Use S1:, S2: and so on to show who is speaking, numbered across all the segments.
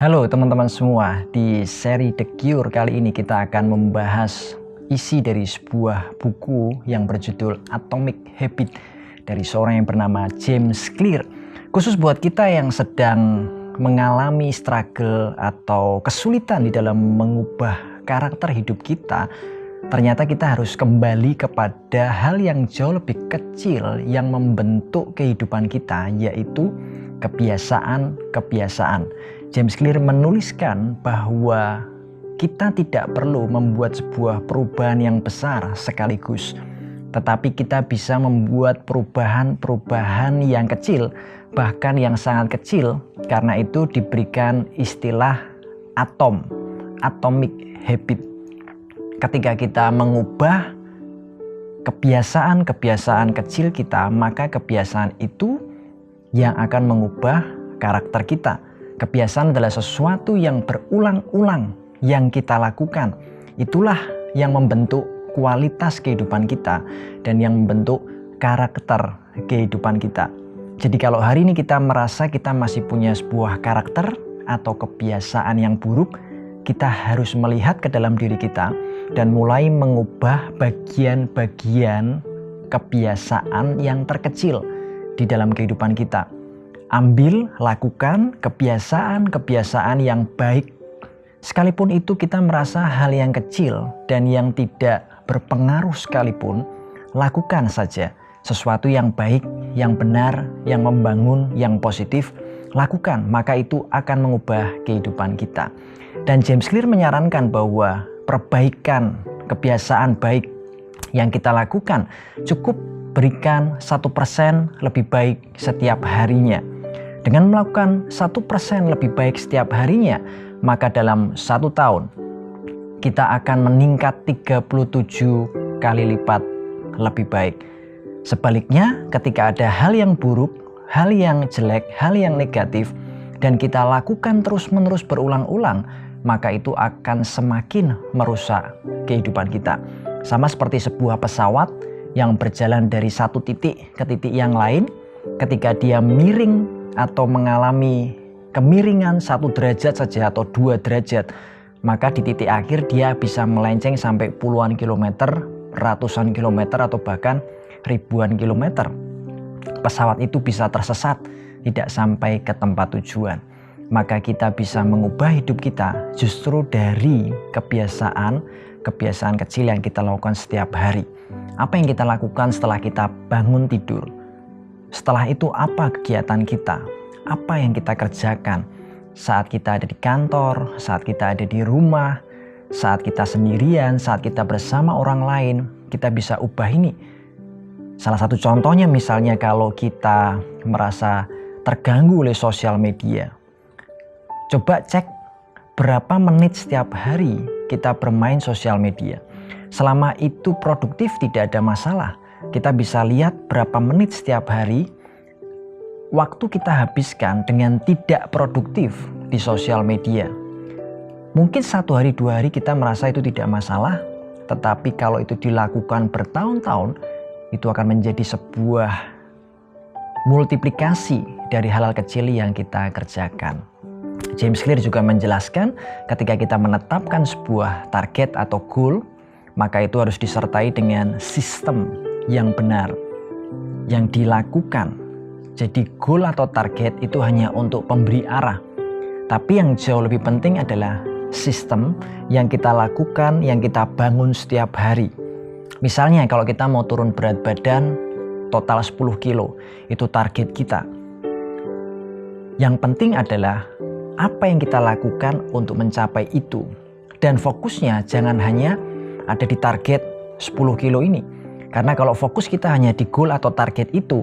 S1: Halo teman-teman semua, di seri The Cure kali ini kita akan membahas isi dari sebuah buku yang berjudul Atomic Habits dari seorang yang bernama James Clear. Khusus buat kita yang sedang mengalami struggle atau kesulitan di dalam mengubah karakter hidup kita, ternyata kita harus kembali kepada hal yang jauh lebih kecil yang membentuk kehidupan kita, yaitu kebiasaan-kebiasaan. James Clear menuliskan bahwa kita tidak perlu membuat sebuah perubahan yang besar sekaligus, tetapi kita bisa membuat perubahan-perubahan yang kecil, bahkan yang sangat kecil. Karena itu diberikan istilah atomic habit. Ketika kita mengubah kebiasaan-kebiasaan kecil kita, maka kebiasaan itu yang akan mengubah karakter kita. Kebiasaan adalah sesuatu yang berulang-ulang yang kita lakukan. Itulah yang membentuk kualitas kehidupan kita dan yang membentuk karakter kehidupan kita. Jadi kalau hari ini kita merasa kita masih punya sebuah karakter atau kebiasaan yang buruk, kita harus melihat ke dalam diri kita dan mulai mengubah bagian-bagian kebiasaan yang terkecil di dalam kehidupan kita. Ambil, lakukan kebiasaan-kebiasaan yang baik. Sekalipun itu kita merasa hal yang kecil dan yang tidak berpengaruh sekalipun, lakukan saja. Sesuatu yang baik, yang benar, yang membangun, yang positif, lakukan. Maka itu akan mengubah kehidupan kita. Dan James Clear menyarankan bahwa perbaikan kebiasaan baik yang kita lakukan cukup berikan 1% lebih baik setiap harinya. Dengan melakukan 1% lebih baik setiap harinya, maka dalam 1 tahun kita akan meningkat 37 kali lipat lebih baik. Sebaliknya, ketika ada hal yang buruk, hal yang jelek, hal yang negatif, dan kita lakukan terus-menerus berulang-ulang, maka itu akan semakin merusak kehidupan kita. Sama seperti sebuah pesawat yang berjalan dari satu titik ke titik yang lain, ketika dia miring atau mengalami kemiringan 1 derajat saja atau 2 derajat, maka di titik akhir dia bisa melenceng sampai puluhan kilometer, ratusan kilometer, atau bahkan ribuan kilometer. Pesawat itu bisa tersesat, tidak sampai ke tempat tujuan. Maka kita bisa mengubah hidup kita justru dari kebiasaan kecil yang kita lakukan setiap hari. Apa yang kita lakukan setelah kita bangun tidur? Setelah itu apa kegiatan kita? Apa yang kita kerjakan? Saat kita ada di kantor, saat kita ada di rumah, saat kita sendirian, saat kita bersama orang lain, kita bisa ubah ini. Salah satu contohnya misalnya kalau kita merasa terganggu oleh sosial media. Coba cek berapa menit setiap hari kita bermain sosial media. Selama itu produktif tidak ada masalah. Kita bisa lihat berapa menit setiap hari waktu kita habiskan dengan tidak produktif di sosial media. Mungkin 1 hari 2 hari kita merasa itu tidak masalah, tetapi kalau itu dilakukan bertahun-tahun, itu akan menjadi sebuah multiplikasi dari hal-hal kecil yang kita kerjakan. James Clear juga menjelaskan ketika kita menetapkan sebuah target atau goal, maka itu harus disertai dengan sistem yang benar yang dilakukan. Jadi goal atau target itu hanya untuk pemberi arah, tapi yang jauh lebih penting adalah sistem yang kita lakukan, yang kita bangun setiap hari. Misalnya kalau kita mau turun berat badan total 10 kilo, itu target kita. Yang penting adalah apa yang kita lakukan untuk mencapai itu, dan fokusnya jangan hanya ada di target 10 kilo ini. Karena kalau fokus kita hanya di goal atau target itu,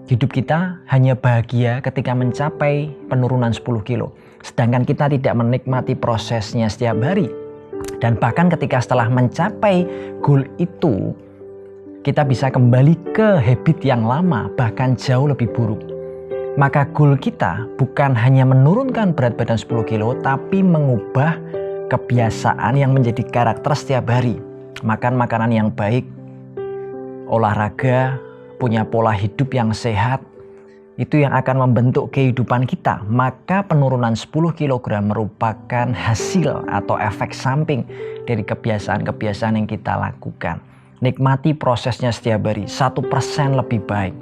S1: hidup kita hanya bahagia ketika mencapai penurunan 10 kilo. Sedangkan kita tidak menikmati prosesnya setiap hari. Dan bahkan ketika setelah mencapai goal itu, kita bisa kembali ke habit yang lama, bahkan jauh lebih buruk. Maka goal kita bukan hanya menurunkan berat badan 10 kilo, tapi mengubah kebiasaan yang menjadi karakter setiap hari. Makan makanan yang baik, olahraga, punya pola hidup yang sehat, itu yang akan membentuk kehidupan kita, maka penurunan 10 kg merupakan hasil atau efek samping dari kebiasaan-kebiasaan yang kita lakukan. Nikmati prosesnya setiap hari, 1% lebih baik.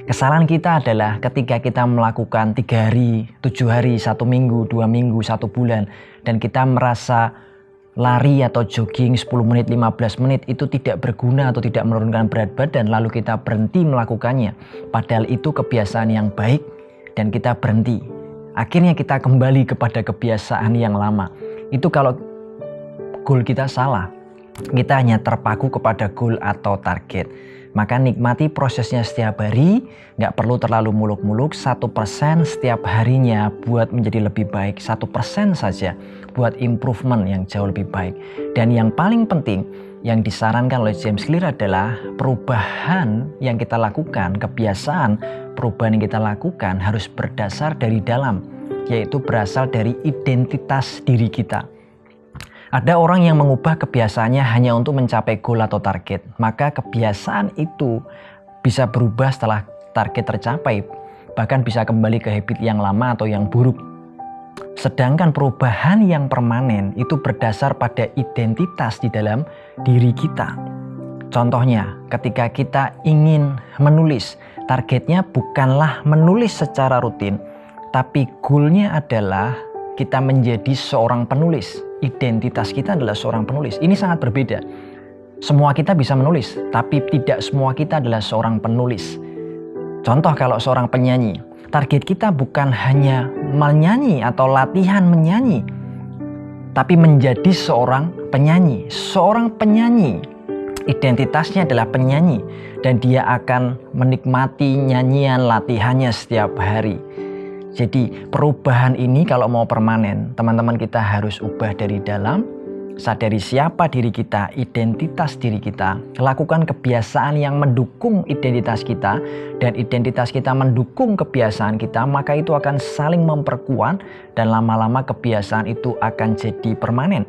S1: Kesalahan kita adalah ketika kita melakukan 3 hari, 7 hari, 1 minggu, 2 minggu, 1 bulan, dan kita merasa lari atau jogging 10 menit, 15 menit itu tidak berguna atau tidak menurunkan berat badan, lalu kita berhenti melakukannya. Padahal itu kebiasaan yang baik dan kita berhenti. Akhirnya kita kembali kepada kebiasaan yang lama. Itu kalau goal kita salah. Kita hanya terpaku kepada goal atau target. Maka nikmati prosesnya setiap hari, nggak perlu terlalu muluk-muluk, 1% setiap harinya buat menjadi lebih baik, 1% saja buat improvement yang jauh lebih baik. Dan yang paling penting yang disarankan oleh James Clear adalah perubahan yang kita lakukan, kebiasaan perubahan yang kita lakukan harus berdasar dari dalam, yaitu berasal dari identitas diri kita. Ada orang yang mengubah kebiasaannya hanya untuk mencapai goal atau target, maka kebiasaan itu bisa berubah setelah target tercapai, bahkan bisa kembali ke habit yang lama atau yang buruk. Sedangkan perubahan yang permanen itu berdasar pada identitas di dalam diri kita. Contohnya, ketika kita ingin menulis, targetnya bukanlah menulis secara rutin, tapi goalnya adalah kita menjadi seorang penulis. Identitas kita adalah seorang penulis. Ini sangat berbeda. Semua kita bisa menulis, tapi tidak semua kita adalah seorang penulis. Contoh kalau seorang penyanyi, target kita bukan hanya menyanyi atau latihan menyanyi, tapi menjadi seorang penyanyi. Seorang penyanyi, identitasnya adalah penyanyi, dan dia akan menikmati nyanyian latihannya setiap hari. Jadi perubahan ini kalau mau permanen, teman-teman kita harus ubah dari dalam, sadari siapa diri kita, identitas diri kita, lakukan kebiasaan yang mendukung identitas kita, dan identitas kita mendukung kebiasaan kita, maka itu akan saling memperkuat dan lama-lama kebiasaan itu akan jadi permanen.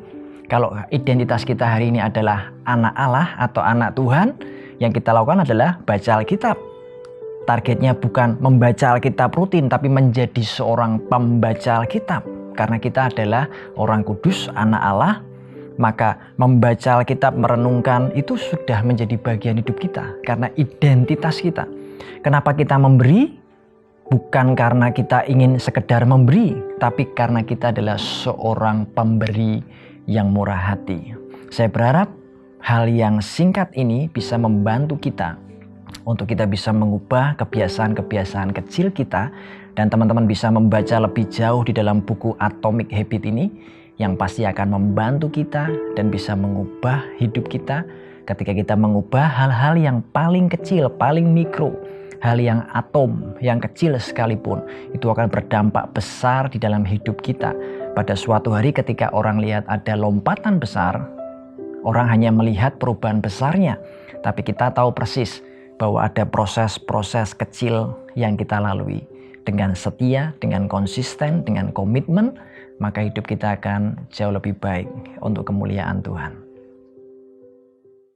S1: Kalau identitas kita hari ini adalah anak Allah atau anak Tuhan, yang kita lakukan adalah baca Alkitab. Targetnya bukan membaca Alkitab rutin, tapi menjadi seorang pembaca Alkitab. Karena kita adalah orang kudus, anak Allah, maka membaca Alkitab, merenungkan itu sudah menjadi bagian hidup kita. Karena identitas kita. Kenapa kita memberi? Bukan karena kita ingin sekedar memberi, tapi karena kita adalah seorang pemberi yang murah hati. Saya berharap hal yang singkat ini bisa membantu kita untuk kita bisa mengubah kebiasaan-kebiasaan kecil kita, dan teman-teman bisa membaca lebih jauh di dalam buku Atomic Habit ini yang pasti akan membantu kita dan bisa mengubah hidup kita ketika kita mengubah hal-hal yang paling kecil, paling mikro, hal yang atom, yang kecil sekalipun, itu akan berdampak besar di dalam hidup kita. Pada suatu hari ketika orang lihat ada lompatan besar, orang hanya melihat perubahan besarnya, tapi kita tahu persis bahwa ada proses-proses kecil yang kita lalui. Dengan setia, dengan konsisten, dengan komitmen, maka hidup kita akan jauh lebih baik untuk kemuliaan Tuhan.